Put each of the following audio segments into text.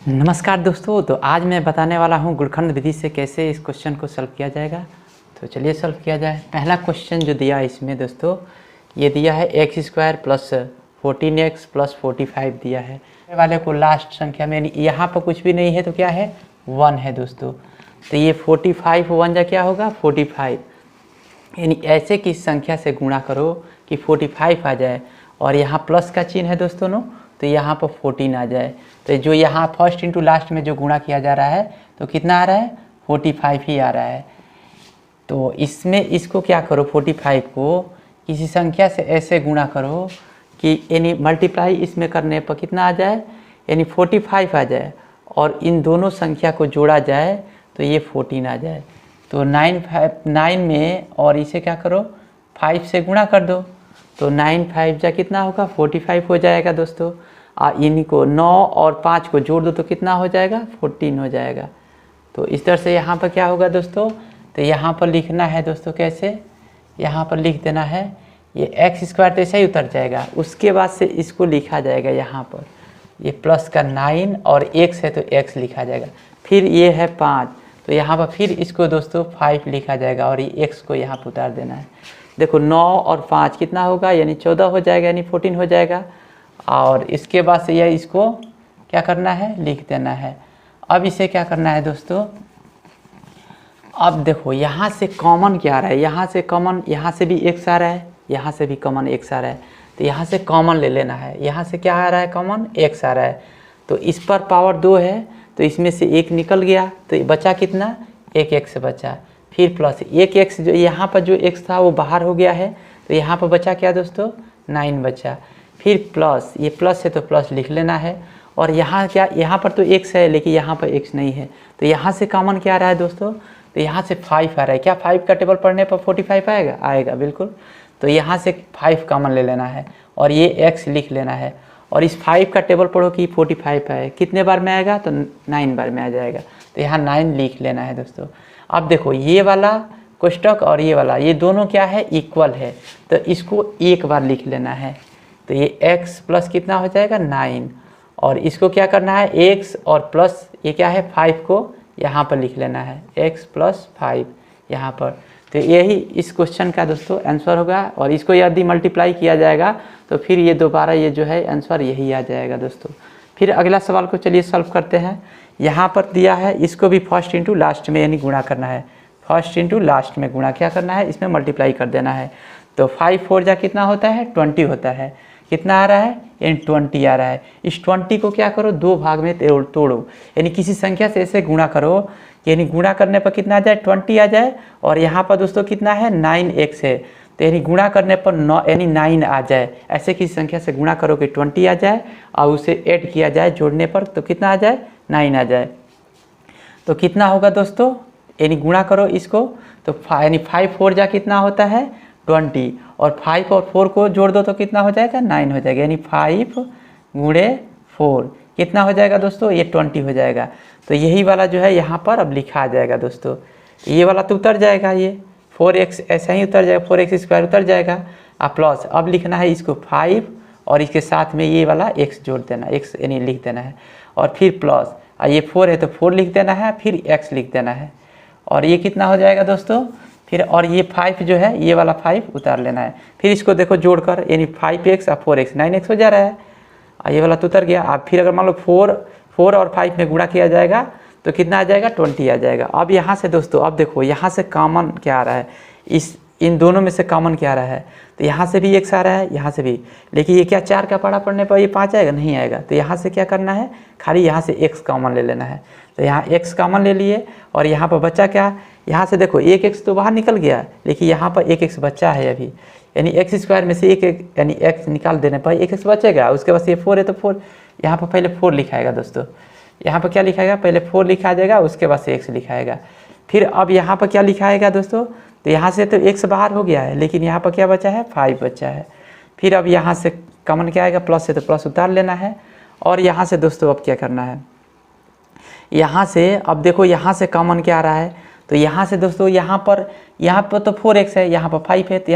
नमस्कार दोस्तों। तो आज मैं बताने वाला हूँ गुणनखंड विधि से कैसे इस क्वेश्चन को सॉल्व किया जाएगा। तो चलिए सॉल्व किया जाए। पहला क्वेश्चन जो दिया है इसमें दोस्तों, ये दिया है x square plus 14x plus 45 दिया है। वाले को लास्ट संख्या में यानी यहाँ पर कुछ भी नहीं है तो क्या है 1 है दोस्तों। तो ये 45 1 जा क्या होगा 45, यानी ऐसे किस संख्या से गुणा करो कि 45 आ जाए और यहाँ प्लस का चिन्ह है दोस्तों नो, तो यहाँ पर 14 आ जाए। तो जो यहाँ फर्स्ट इंटू लास्ट में जो गुणा किया जा रहा है तो कितना आ रहा है 45 ही आ रहा है। तो इसमें इसको क्या करो 45 को किसी संख्या से ऐसे गुणा करो कि यानी मल्टीप्लाई इसमें करने पर कितना आ जाए यानी 45 आ जाए और इन दोनों संख्या को जोड़ा जाए तो ये 14 आ जाए। तो 9 में और इसे क्या करो 5 से गुणा कर दो तो 9 5 जा कितना होगा 45 हो जाएगा दोस्तों। इनको 9 और 5 को जोड़ दो तो कितना हो जाएगा 14 हो जाएगा। तो इस तरह से यहाँ पर क्या होगा दोस्तों, तो यहाँ पर लिखना है दोस्तों कैसे, यहाँ पर लिख देना है ये एक्स स्क्वायर तो ऐसे ही उतर जाएगा, उसके बाद से इसको लिखा जाएगा यहाँ पर ये प्लस का 9 और एक्स है तो एक्स लिखा जाएगा। फिर ये है 5 तो यहाँ पर फिर इसको दोस्तों 5 लिखा जाएगा और ये एक्स को यहाँ पर उतार देना है। देखो 9 और 5 कितना होगा यानी 14 हो जाएगा यानी 14 हो जाएगा। और इसके बाद से यह इसको क्या करना है लिख देना है। अब इसे क्या करना है दोस्तों, अब देखो यहाँ से कॉमन क्या आ रहा है, यहाँ से कॉमन यहाँ से भी x आ रहा है, यहाँ से भी कॉमन x आ रहा है, तो यहाँ से कॉमन ले लेना है। यहाँ से क्या आ रहा है कॉमन x आ रहा है, तो इस पर पावर 2 है तो इसमें से 1 निकल गया तो बचा कितना 1 x बचा। फिर प्लस 1 x जो यहाँ पर जो x था वो बाहर हो गया है तो यहाँ पर बचा क्या दोस्तों 9 बचा। फिर प्लस ये प्लस है तो प्लस लिख लेना है और यहाँ क्या यहाँ पर तो x है लेकिन यहाँ पर x नहीं है तो यहाँ से कॉमन क्या आ रहा है दोस्तों, तो यहाँ से 5 आ रहा है। क्या 5 का टेबल पढ़ने पर 45 आएगा, आएगा बिल्कुल। तो यहाँ से 5 कॉमन ले लेना है और ये x लिख लेना है और इस 5 का टेबल पढ़ो कि 45 आए, कितने बार में आएगा तो 9 बार में आ जाएगा। तो यहाँ 9 लिख लेना है दोस्तों। अब देखो ये वाला कोष्टक और ये वाला ये दोनों क्या है इक्वल है तो इसको एक बार लिख लेना है। तो ये x प्लस कितना हो जाएगा 9 और इसको क्या करना है x और प्लस ये क्या है 5 को यहाँ पर लिख लेना है x प्लस 5 यहाँ पर। तो यही इस क्वेश्चन का दोस्तों आंसर होगा और इसको यदि मल्टीप्लाई किया जाएगा तो फिर ये दोबारा ये जो है आंसर यही आ जाएगा दोस्तों। फिर अगला सवाल को चलिए सॉल्व करते हैं। यहाँ पर दिया है इसको भी फर्स्ट इंटू लास्ट में यानी गुणा करना है, फर्स्ट इंटू लास्ट में गुणा क्या करना है इसमें मल्टीप्लाई कर देना है। तो 5 4 जा कितना होता है 20 होता है, कितना आ रहा है यानी 20 आ रहा है। इस 20 को क्या करो 2 भाग में तोड़ो यानी किसी संख्या से ऐसे गुणा करो यानी गुणा करने पर कितना आ जाए 20 आ जाए और यहाँ पर दोस्तों कितना है 9x है तो यानी गुणा करने पर 9 यानी 9 आ जाए। ऐसे किसी संख्या से गुणा करो कि 20 आ जाए और उसे ऐड किया जाए जोड़ने पर तो कितना आ जाए 9 आ जाए। तो कितना होगा दोस्तों यानी गुणा करो इसको तो यानी 5 4 जा कितना होता है 20 और 5 और 4 को जोड़ दो तो कितना हो जाएगा 9 हो जाएगा यानी 5 गुणे 4 कितना हो जाएगा दोस्तों ये 20 हो जाएगा। तो यही वाला जो है यहाँ पर अब लिखा आ जाएगा दोस्तों। ये वाला तो उतर जाएगा, ये 4x ऐसा ही उतर जाएगा, 4x स्क्वायर उतर जाएगा और प्लस अब लिखना है इसको 5 और इसके साथ में ये वाला x जोड़ देना x यानी लिख देना है और फिर प्लस ये 4 है तो 4 लिख देना है फिर x लिख देना है और ये कितना हो जाएगा दोस्तों फिर और ये 5 जो है ये वाला 5 उतार लेना है। फिर इसको देखो जोड़कर यानी 5x और 4x 9x हो जा रहा है और ये वाला तो उतर गया। अब फिर अगर मान लो 4 और 5 में गुणा किया जाएगा तो कितना आ जाएगा 20 आ जाएगा। अब यहाँ से दोस्तों अब देखो यहाँ से कॉमन क्या आ रहा है, इन दोनों में से कॉमन क्या आ रहा है तो यहाँ से भी x आ रहा है यहाँ से भी, लेकिन ये क्या 4 का पढ़ा पढ़ने पर ये 5 आएगा नहीं आएगा। तो यहाँ से क्या करना है खाली यहाँ से x कॉमन ले लेना है। तो यहाँ x कॉमन ले लिए और यहाँ पर बचा क्या, यहाँ से देखो 1x तो बाहर निकल गया लेकिन यहाँ पर 1x बचा है अभी यानी x स्क्वायर में से 1 यानी x निकाल देने पर 1x बचेगा। उसके बाद ये 4 है तो 4 यहाँ पर पहले 4 लिखाएगा दोस्तों, यहाँ पर क्या लिखाएगा पहले 4 लिखा जाएगा उसके बाद से x लिखाएगा। फिर अब यहाँ पर क्या लिखाएगा दोस्तों, तो यहाँ से तो x बाहर हो गया है लेकिन यहाँ पर क्या बचा है 5 बचा है। फिर अब यहाँ से कॉमन क्या आएगा प्लस है तो प्लस उतार लेना है और यहाँ से दोस्तों अब क्या करना है, यहाँ से अब देखो यहाँ से कॉमन क्या आ रहा है तो यहाँ से दोस्तों यहाँ पर तो 4x है यहाँ पर 5 है तो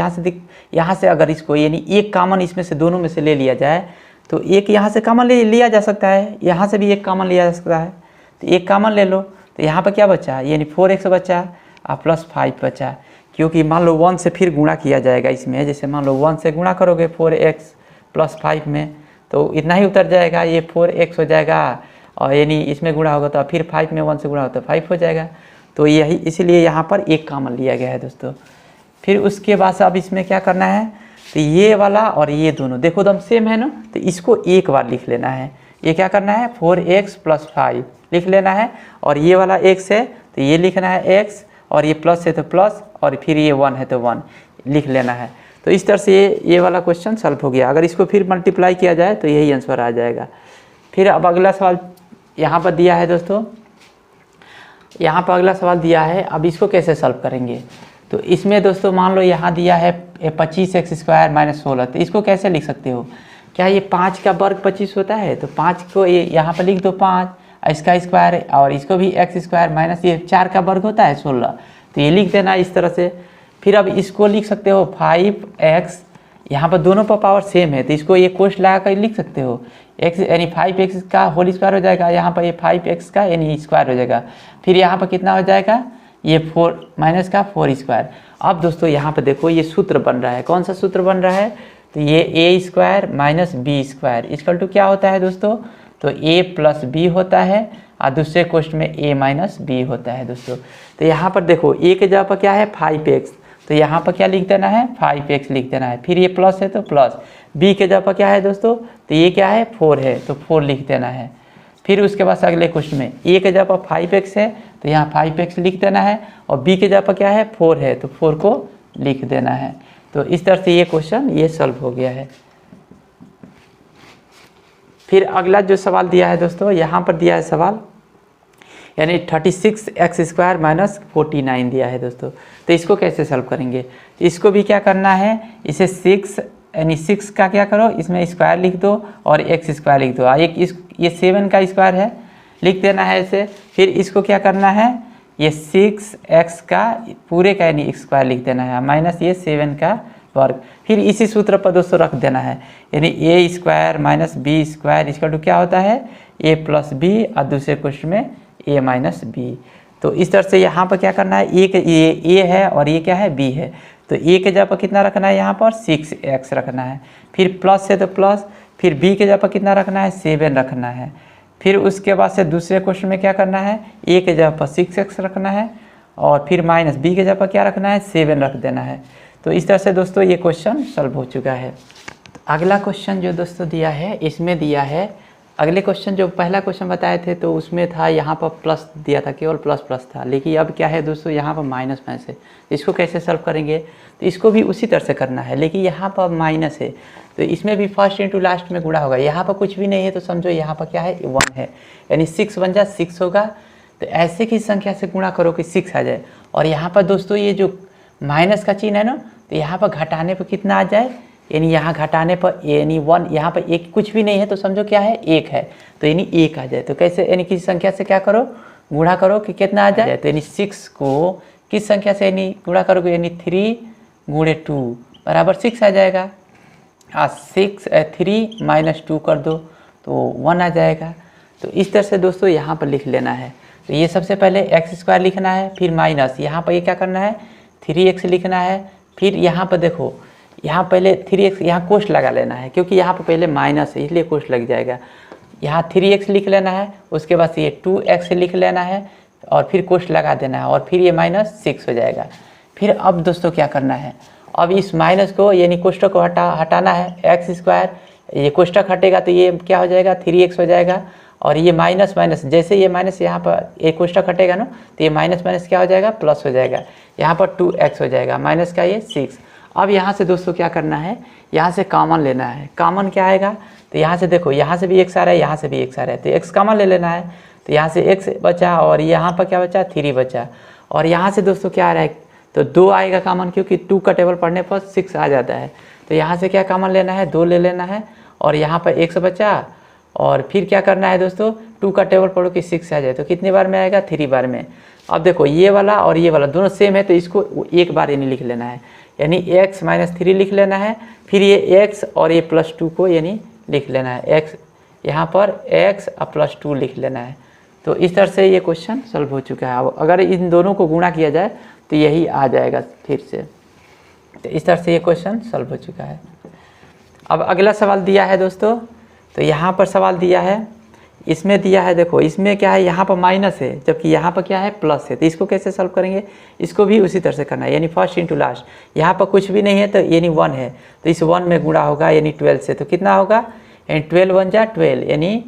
यहाँ से अगर इसको यानी एक कॉमन इसमें से दोनों में से ले लिया जाए तो एक यहाँ से कॉमन लिया जा सकता है, यहाँ से भी एक कॉमन लिया जा सकता है, तो एक कॉमन ले लो। तो यहाँ पर क्या बचा, यानी 4x बचा और प्लस 5 बचा, क्योंकि मान लो 1 से फिर गुणा किया जाएगा इसमें। जैसे मान लो 1 से गुणा करोगे 4x प्लस 5 में, तो इतना ही उतर जाएगा, ये 4x हो जाएगा, और यानी इसमें गुणा होगा तो फिर 5 में 1 से गुणा होगा तो 5 हो जाएगा। तो यही इसलिए यहाँ पर एक कॉमन लिया गया है दोस्तों। फिर उसके बाद से अब इसमें क्या करना है, तो ये वाला और ये दोनों देखो एकदम सेम है ना, तो इसको एक बार लिख लेना है। ये क्या करना है, 4x प्लस 5 लिख लेना है, और ये वाला x है तो ये लिखना है x, और ये प्लस है तो प्लस, और फिर ये 1 है तो 1 लिख लेना है। तो इस तरह से ये वाला क्वेश्चन सॉल्व हो गया। अगर इसको फिर मल्टीप्लाई किया जाए तो यही आंसर आ जाएगा। फिर अब अगला सवाल यहाँ पर दिया है दोस्तों, यहाँ पर अगला सवाल दिया है। अब इसको कैसे सॉल्व करेंगे, तो इसमें दोस्तों मान लो यहाँ दिया है 25x स्क्वायर माइनस 16, तो इसको कैसे लिख सकते हो, क्या ये 5 का वर्ग 25 होता है, तो 5 को ये यहाँ पर लिख दो 5, इसका स्क्वायर, और इसको भी x स्क्वायर माइनस ये 4 का वर्ग होता है 16, तो ये लिख देना इस तरह से। फिर अब इसको लिख सकते हो 5x, यहाँ पर दोनों पर पावर सेम है तो इसको ये कोष्ठ लगा कर लिख सकते हो, x यानी 5x का होल स्क्वायर हो जाएगा, यहाँ पर ये 5x का यानी स्क्वायर हो जाएगा। फिर यहाँ पर कितना हो जाएगा, ये 4 माइनस का 4 स्क्वायर। अब दोस्तों यहाँ पर देखो ये सूत्र बन रहा है, कौन सा सूत्र बन रहा है, तो ये a square minus B square equal to क्या होता है दोस्तों, तो a प्लस बी होता है, और दूसरे कोष्ठ में a माइनस बी होता है दोस्तों। तो यहाँ पर देखो a के जगह पर क्या है 5x, तो यहाँ पर क्या लिख देना है 5x लिख देना है। फिर ये प्लस है तो प्लस, b के जगह पर क्या है दोस्तों, तो ये क्या है 4 है तो 4 लिख देना है। फिर उसके बाद अगले क्वेश्चन में a के जगह पर 5x है तो यहाँ 5x लिख देना है, और b के जगह पर क्या है 4 है तो 4 को लिख देना है। तो इस तरह से ये क्वेश्चन ये सॉल्व हो गया है। फिर अगला जो सवाल दिया है दोस्तों, यहाँ पर दिया है सवाल, यानी 36x स्क्वायर माइनस 49 दिया है दोस्तों। तो इसको कैसे सॉल्व करेंगे, इसको भी क्या करना है, इसे 6 यानी 6 का क्या करो, इसमें स्क्वायर लिख दो और x स्क्वायर लिख दो, एक ये 7 का स्क्वायर है लिख देना है इसे। फिर इसको क्या करना है, ये 6x का पूरे का यानी स्क्वायर लिख देना है, माइनस ये 7 का वर्ग। फिर इसी सूत्र पर दोस्तों रख देना है, यानी a square minus B square equal to क्या होता है a प्लस बी, और दूसरे क्वेश्चन में a माइनस बी। तो इस तरह से यहाँ पर क्या करना है, ये a है और ये क्या है b है, तो a के जगह पर कितना रखना है, यहाँ पर 6x रखना है। फिर प्लस है तो प्लस, फिर b के जगह पर कितना रखना है 7 रखना है। फिर उसके बाद से दूसरे क्वेश्चन में क्या करना है, a के जगह पर 6x रखना है, और फिर माइनस b के जगह पर क्या रखना है 7 रख देना है। तो इस तरह से दोस्तों ये क्वेश्चन सॉल्व हो चुका है। अगला क्वेश्चन जो दोस्तों दिया है, इसमें दिया है, अगले क्वेश्चन जो पहला क्वेश्चन बताए थे तो उसमें था यहाँ पर प्लस दिया था, केवल प्लस प्लस था, लेकिन अब क्या है दोस्तों यहाँ पर माइनस माइनस है। इसको कैसे सॉल्व करेंगे, तो इसको भी उसी तरह से करना है, लेकिन यहाँ पर माइनस है तो इसमें भी फर्स्ट इंटू लास्ट में गुणा होगा। यहाँ पर कुछ भी नहीं है तो समझो यहाँ पर क्या है 1 है, यानी 6 बन जाए 6 होगा। तो ऐसे की संख्या से गुणा करो कि 6 आ जाए। और यहाँ पर दोस्तों ये जो माइनस का चिन्ह है ना, तो यहाँ पर घटाने पर कितना आ जाए, यानी यहाँ घटाने पर यानी 1, यहाँ पर एक कुछ भी नहीं है तो समझो क्या है 1 है, तो यानी 1 आ जाए। तो कैसे, यानी किसी संख्या से क्या करो गुणा करो कि कितना आ जाए, तो यानी 6 को किस संख्या से यानी गुणा करोगे, यानी 3 गुणे 2 बराबर 6 आ जाएगा। 3 माइनस 2 कर दो तो 1 आ जाएगा। तो इस तरह से दोस्तों यहाँ पर लिख लेना है। तो ये सबसे पहले x स्क्वायर लिखना है, फिर माइनस यहाँ पर ये क्या करना है 3x लिखना है। फिर यहाँ पर देखो यहाँ पहले 3x यहाँ कोष्ठ लगा लेना है, क्योंकि यहाँ पर पहले माइनस है इसलिए कोष्ठ लग जाएगा। यहाँ 3x लिख लेना है, उसके बाद ये 2x लिख लेना है और फिर कोष्ठ लगा देना है, और फिर ये माइनस 6 हो जाएगा। फिर अब दोस्तों क्या करना है, अब इस माइनस को यानी कोष्ठक को हटाना है, एक्स स्क्वायर ये कोष्ठक हटेगा तो ये क्या हो जाएगा 3x हो जाएगा। और ये माइनस माइनस, जैसे ये माइनस यहाँ पर एक कोष्ठक हटेगा ना, तो ये माइनस माइनस क्या हो जाएगा प्लस हो जाएगा, यहाँ पर 2x हो जाएगा, माइनस का ये 6। अब यहाँ से दोस्तों क्या करना है, यहाँ से कॉमन लेना है। कॉमन क्या आएगा, तो यहाँ से देखो यहाँ से भी x आ रहा है, यहाँ से भी x आ रहा है, तो x कॉमन ले लेना है। तो यहाँ से x बचा और यहाँ पर क्या बचा 3 बचा। और यहाँ से दोस्तों क्या आ रहा है, तो 2 आएगा कॉमन, क्योंकि 2 का टेबल पढ़ने पर 6 आ जाता है। तो यहाँ से क्या कॉमन लेना है 2 ले लेना है, और यहाँ पर x बचा। और फिर क्या करना है दोस्तों, 2 का टेबल पढ़ो कि 6 आ जाए, तो कितनी बार में आएगा 3 बार में। अब देखो ये वाला और ये वाला दोनों सेम है, तो इसको एक बार यानी लिख लेना है, यानी x माइनस 3 लिख लेना है। फिर ये x और ये प्लस 2 को यानी लिख लेना है, x यहाँ पर x और +2 लिख लेना है। तो इस तरह से ये क्वेश्चन सॉल्व हो चुका है। अब अगर इन दोनों को गुणा किया जाए तो यही आ जाएगा फिर से। तो इस तरह से ये क्वेश्चन सॉल्व हो चुका है। अब अगला सवाल दिया है दोस्तों, तो यहाँ पर सवाल दिया है, इसमें दिया है, देखो इसमें क्या है, यहाँ पर माइनस है जबकि यहाँ पर क्या है प्लस है। तो इसको कैसे सॉल्व करेंगे, इसको भी उसी तरह से करना है, यानी फर्स्ट इंटू लास्ट। यहाँ पर कुछ भी नहीं है तो यानी 1 है, तो इस 1 में गुणा होगा यानी 12 से। तो कितना होगा, यानी 12 1 जा 12, यानी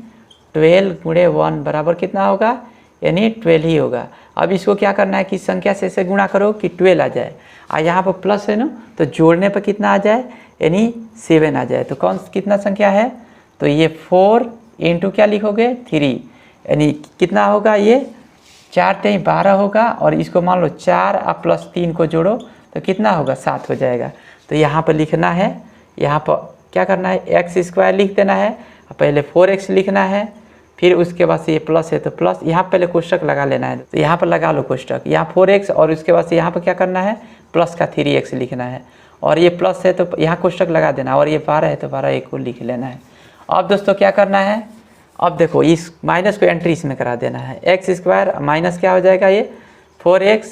12 गुणे 1 बराबर कितना होगा, यानी 12 ही होगा। अब इसको क्या करना है कि संख्या से ऐसे गुणा करो कि 12 आ जाए, और यहाँ पर प्लस है ना, तो जोड़ने पर कितना आ जाए, यानी 7 आ जाए। तो कौन कितना संख्या है, तो ये 4 इंटू क्या लिखोगे 3, यानी कितना होगा, ये 4 3 12 होगा, और इसको मान लो 4 और +3 को जोड़ो तो कितना होगा 7 हो जाएगा। तो यहाँ पर लिखना है, यहाँ पर क्या करना है, x² लिख देना है, पहले 4x लिखना है, फिर उसके बाद से ये प्लस है तो प्लस, यहाँ पहले कोष्टक लगा लेना है, तो यहाँ पर लगा लो कोष्टक, यहाँ 4x, और उसके बाद से यहाँ पर क्या करना है, प्लस का 3x लिखना है, और ये प्लस है तो यहाँ कोष्टक लगा देना, और ये 12 है तो 12 को लिख लेना है। अब दोस्तों क्या करना है, अब देखो इस माइनस को एंट्री इसमें करा देना है, x² माइनस क्या हो जाएगा, ये 4x,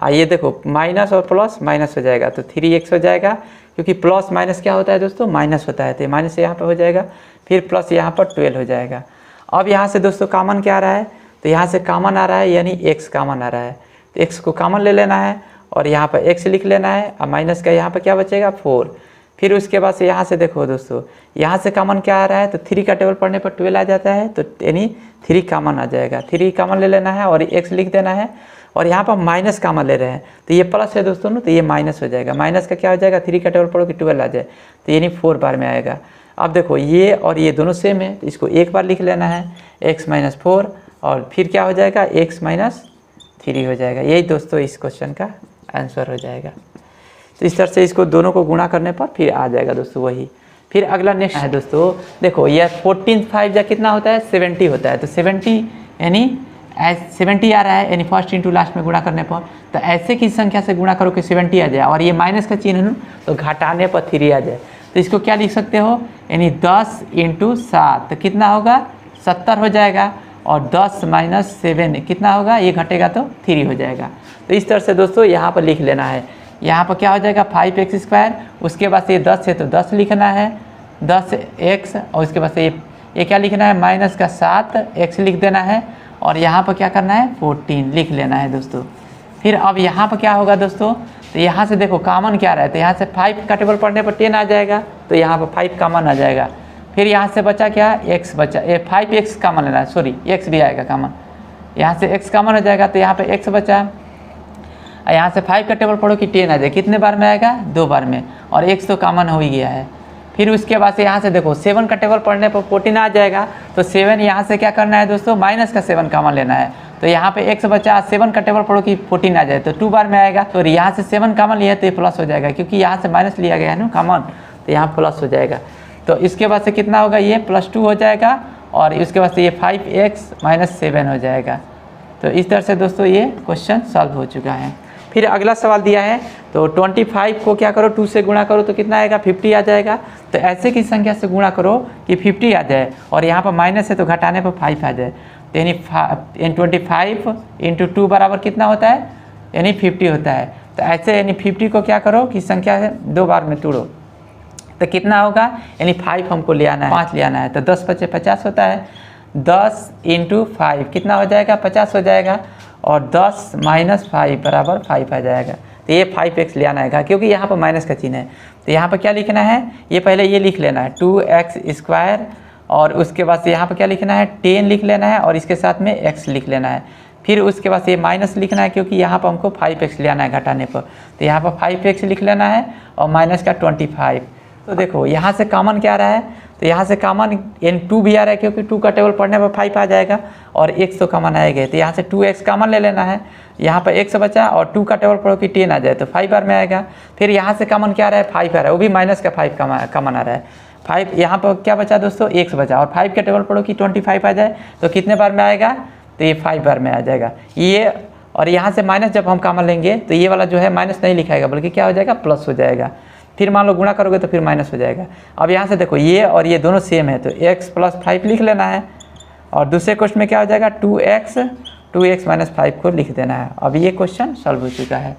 ये देखो माइनस और प्लस माइनस हो जाएगा तो 3x हो जाएगा, क्योंकि प्लस माइनस क्या होता है दोस्तों, माइनस होता है, तो माइनस यहाँ पर हो जाएगा, फिर प्लस यहाँ पर 12 हो जाएगा। अब यहाँ से दोस्तों कॉमन क्या आ रहा है, तो यहाँ से कॉमन आ रहा है यानी x कॉमन आ रहा है, तो x को कॉमन ले लेना है, और यहाँ पर x लिख लेना है, और माइनस का यहाँ पर क्या बचेगा 4। फिर उसके बाद से यहाँ से देखो दोस्तों, यहाँ से कॉमन क्या आ रहा है, तो 3 का टेबल पढ़ने पर 12 आ जाता है, तो यानी 3 कॉमन आ जाएगा, 3 कॉमन ले लेना है और x लिख देना है, और यहाँ पर माइनस कॉमन ले रहे हैं तो ये प्लस है दोस्तों ना, तो ये माइनस हो जाएगा, माइनस का क्या हो जाएगा, 3 का टेबल पढ़ो कि 12 आ जाए, तो यानी 4 बार में आएगा। अब देखो ये और ये दोनों सेम है, तो इसको एक बार लिख लेना है, x - 4, और फिर क्या हो जाएगा, x - 3 हो जाएगा। यही दोस्तों इस क्वेश्चन का आंसर हो जाएगा। तो इस तरह से इसको दोनों को गुणा करने पर फिर आ जाएगा दोस्तों वही। फिर अगला नेक्स्ट है दोस्तों, देखो यह 14 5 जा कितना होता है, 70 होता है, तो 70 यानी 70 आ रहा है, यानी फर्स्ट इंटू लास्ट में गुणा करने पर, तो ऐसे की संख्या से गुणा करो कि 70 आ जाए, और ये माइनस का चिन्ह है तो घटाने पर 3 आ जाए, तो इसको क्या लिख सकते हो, यानी 10 × 7 तो कितना होगा, 70 हो जाएगा, और 10 - 7 कितना होगा, ये घटेगा तो 3 हो जाएगा। तो इस तरह से दोस्तों यहाँ पर लिख लेना है, यहाँ पर क्या हो जाएगा 5x², उसके बाद से ये 10 है तो 10 लिखना है, 10x, और उसके बाद से ये क्या लिखना है, माइनस का 7x लिख देना है, और यहाँ पर क्या करना है 14 लिख लेना है दोस्तों। फिर अब यहाँ पर क्या होगा दोस्तों, तो यहाँ से देखो कॉमन क्या रहा है, तो यहाँ से 5 का टेबल पढ़ने पर 10 आ जाएगा, तो यहाँ पर 5 कॉमन आ जाएगा। फिर यहाँ से बचा क्या, x बचा, ये 5x कॉमन लेना है, सॉरी x भी आएगा कॉमन, यहाँ से x कॉमन हो जाएगा, तो यहाँ पर x बचा, यहाँ से 5 का टेबल पढ़ो कि 10 आ जाए, कितने बार में आएगा, 2 बार में, और x तो कॉमन हो ही गया है। फिर उसके बाद से यहाँ से देखो 7 का टेबल पढ़ने पर 14 आ जाएगा, तो 7 यहाँ से क्या करना है दोस्तों, माइनस का 7 कॉमन लेना है, तो यहाँ पे x बचा, 7 का टेबल पढ़ो कि 14 आ जाए, तो 2 बार में आएगा, तो यहाँ से 7 कॉमन लिया तो ये प्लस हो जाएगा, क्योंकि यहाँ से माइनस लिया गया है ना कॉमन, तो यहाँ प्लस हो जाएगा। तो इसके बाद से कितना होगा, ये +2 हो जाएगा, और इसके बाद से ये 5x - 7 हो जाएगा। तो इस तरह से दोस्तों ये क्वेश्चन सॉल्व हो चुका है। फिर अगला सवाल दिया है, तो 25 को क्या करो, 2 से गुणा करो तो कितना आएगा, 50 आ जाएगा। तो ऐसे की संख्या से गुणा करो कि 50 आ जाए, और यहाँ पर माइनस है तो घटाने पर 5 आ जाए, तो यानी 25 × 2 बराबर कितना होता है, यानी 50 होता है। तो ऐसे यानी 50 को क्या करो कि संख्या है 2 बार में तोड़ो, तो कितना होगा, यानी 5 हमको ले आना है, 5 ले आना है, तो 10 × 50 होता है, 10 × 5 कितना हो जाएगा, 50 हो जाएगा, और 10 - 5 बराबर 5 आ जाएगा। तो ये 5x ले आना है, क्योंकि यहाँ पर माइनस का चिन्ह है, तो यहाँ पर क्या लिखना है, ये पहले ये लिख लेना है 2x², और उसके बाद से यहाँ पर क्या लिखना है 10 लिख लेना है, और इसके साथ में x लिख लेना है। फिर उसके बाद से ये माइनस लिखना है, क्योंकि यहाँ पर हमको 5x ले आना है घटाने पर, तो यहाँ पर 5x लिख लेना है, और माइनस का 25। तो देखो यहाँ से कॉमन क्या आ रहा है, तो यहाँ से कॉमन यानी 2 भी आ रहा है, क्योंकि 2 का टेबल पढ़ने पर 5 आ जाएगा, और x तो कॉमन आएगा, तो यहाँ से 2x कॉमन ले लेना है, यहाँ पर x बचा, और 2 का टेबल पढ़ो कि 10 आ जाए तो 5 बार में आएगा। फिर यहाँ से कॉमन क्या आ रहा है, 5 आ रहा है, वो भी माइनस का 5 कॉमन आ रहा है, 5 यहाँ पर क्या बचा दोस्तों, x बचा, और 5 का टेबल पढ़ो कि 25 आ जाए तो कितने बार में आएगा, तो ये 5 बार में आ जाएगा ये। और यहाँ से माइनस जब हम कॉमन लेंगे तो ये वाला जो है माइनस नहीं लिखाएगा, बल्कि क्या हो जाएगा, प्लस हो जाएगा। फिर मान लो गुणा करोगे तो फिर माइनस हो जाएगा। अब यहाँ से देखो ये और ये दोनों सेम है तो x + 5 लिख लेना है, और दूसरे क्वेश्चन में क्या हो जाएगा 2x माइनस 5 को लिख देना है। अब ये क्वेश्चन सॉल्व हो चुका है।